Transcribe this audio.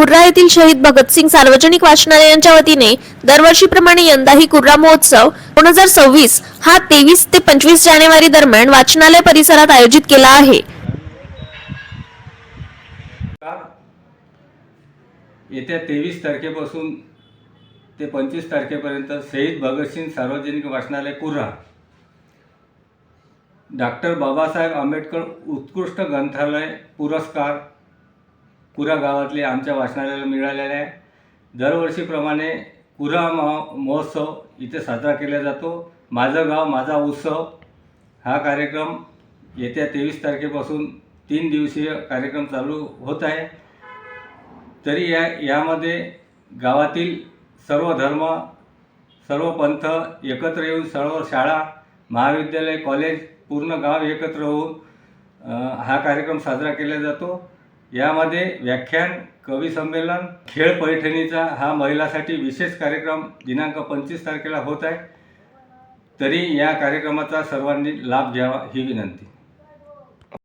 कुर्रा येथील शहीद भगतसिंग सार्वजनिक वाचनालयांच्या वतीने दरवर्षीप्रमाणे यंदाही कुर्रा महोत्सव 2026 हा 23 ते 25 जानेवारी दरम्यान वाचनालय परिसरात आयोजित केला आहे। येत्या 23 तारखेपासून ते 25 तारखेपर्यंत शहीद भगतसिंग सार्वजनिक वाचनालय कुर्रा, डॉक्टर बाबासाहेब आंबेडकर उत्कृष्ट ग्रंथालय पुरस्कार कुर्रा गावातले आमच्या वाचनालयाला मिळालेले आहे। दरवर्षीप्रमाणे कुर्रा महोत्सव इथे साजरा केला जातो। माझं गाव माझा उत्सव हा कार्यक्रम येत्या 23 तारखेपासून 3 दिवसीय कार्यक्रम चालू होत आहे। तरी यामध्ये गावातील सर्व धर्म, सर्व पंथ एकत्र येऊन, सर्व शाळा, महाविद्यालय, कॉलेज, पूर्ण गाव एकत्र होऊन हा कार्यक्रम साजरा केला जातो। यामध्ये व्याख्यान, कवी संमेलन, खेळ पैठणीचा हा महिलांसाठी विशेष कार्यक्रम दिनांक 25 तारखेला होत आहे। तरी या कार्यक्रमाचा सर्वांनी लाभ घ्यावा ही विनंती।